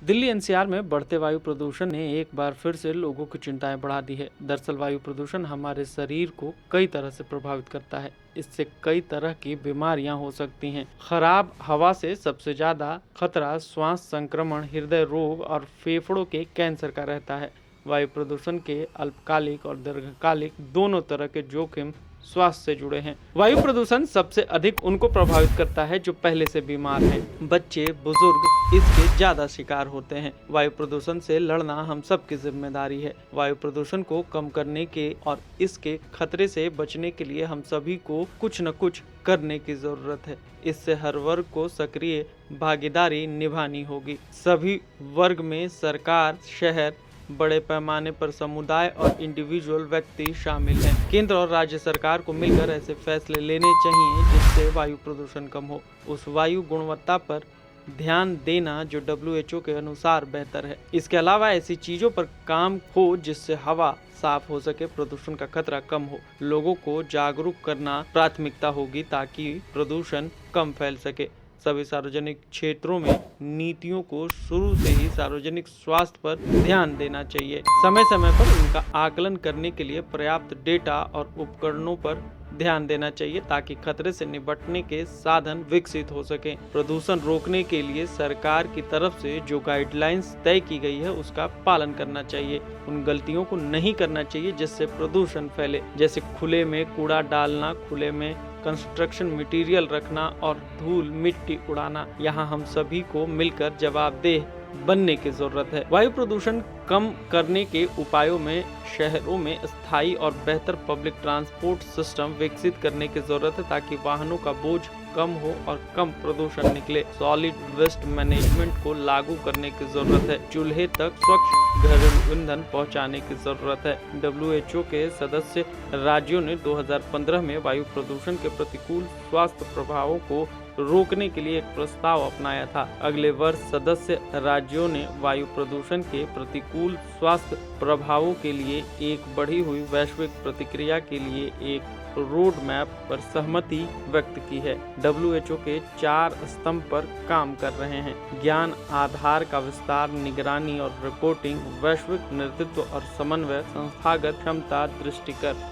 Delhi NCR में बढ़ते वायु प्रदूषण ने एक बार फिर से लोगों की चिंताएं बढ़ा दी है। दरअसल वायु प्रदूषण हमारे शरीर को कई तरह से प्रभावित करता है। इससे कई तरह की बीमारियां हो सकती हैं। खराब हवा से सबसे ज्यादा खतरा श्वास संक्रमण, हृदय रोग और फेफड़ों के कैंसर का रहता है। वायु प्रदूषण के अल्पकालिक और दीर्घकालिक दोनों तरह के जोखिम स्वास्थ्य से जुड़े हैं। वायु प्रदूषण सबसे अधिक उनको प्रभावित करता है जो पहले से बीमार हैं। बच्चे, बुजुर्ग इसके ज्यादा शिकार होते हैं। वायु प्रदूषण से लड़ना हम सबकी जिम्मेदारी है। वायु प्रदूषण को कम करने के और इसके खतरे से बचने के लिए हम सभी को कुछ न कुछ करने की जरूरत है। इससे हर वर्ग को सक्रिय भागीदारी निभानी होगी। सभी वर्ग में सरकार, शहर, बड़े पैमाने पर समुदाय और इंडिविजुअल व्यक्ति शामिल हैं। केंद्र और राज्य सरकार को मिलकर ऐसे फैसले लेने चाहिए जिससे वायु प्रदूषण कम हो। उस वायु गुणवत्ता पर ध्यान देना जो WHO के अनुसार बेहतर है। इसके अलावा ऐसी चीजों पर काम हो जिससे हवा साफ हो सके, प्रदूषण का खतरा कम हो। लोगों को जागरूक करना प्राथमिकता होगी ताकि प्रदूषण कम फैल सके। सभी सार्वजनिक क्षेत्रों में नीतियों को शुरू से ही सार्वजनिक स्वास्थ्य पर ध्यान देना चाहिए। समय समय पर उनका आकलन करने के लिए पर्याप्त डेटा और उपकरणों पर ध्यान देना चाहिए ताकि खतरे से निपटने के साधन विकसित हो सकें। प्रदूषण रोकने के लिए सरकार की तरफ से जो गाइडलाइंस तय की गई है उसका पालन करना चाहिए। उन गलतियों को नहीं करना चाहिए जिससे प्रदूषण फैले, जैसे खुले में कूड़ा डालना, खुले में कंस्ट्रक्शन मटेरियल रखना और धूल मिट्टी उड़ाना। यहाँ हम सभी को मिलकर जवाबदेह बनने की जरूरत है। वायु प्रदूषण कम करने के उपायों में शहरों में स्थायी और बेहतर पब्लिक ट्रांसपोर्ट सिस्टम विकसित करने की जरूरत है ताकि वाहनों का बोझ कम हो और कम प्रदूषण निकले। सॉलिड वेस्ट मैनेजमेंट को लागू करने की जरूरत है। चूल्हे तक स्वच्छ घरेलू ईंधन पहुंचाने की जरूरत है। WHO के सदस्य राज्यों ने 2015 में वायु प्रदूषण के प्रतिकूल स्वास्थ्य प्रभावों को रोकने के लिए एक प्रस्ताव अपनाया था। अगले वर्ष सदस्य राज्यों ने वायु प्रदूषण के प्रतिकूल स्वास्थ्य प्रभावों के लिए एक बढ़ी हुई वैश्विक प्रतिक्रिया के लिए एक रोड मैप पर सहमति व्यक्त की है। WHO के 4 स्तंभ पर काम कर रहे हैं: ज्ञान आधार का विस्तार, निगरानी और रिपोर्टिंग, वैश्विक नेतृत्व और समन्वय, संस्थागत क्षमता, दृष्टिगत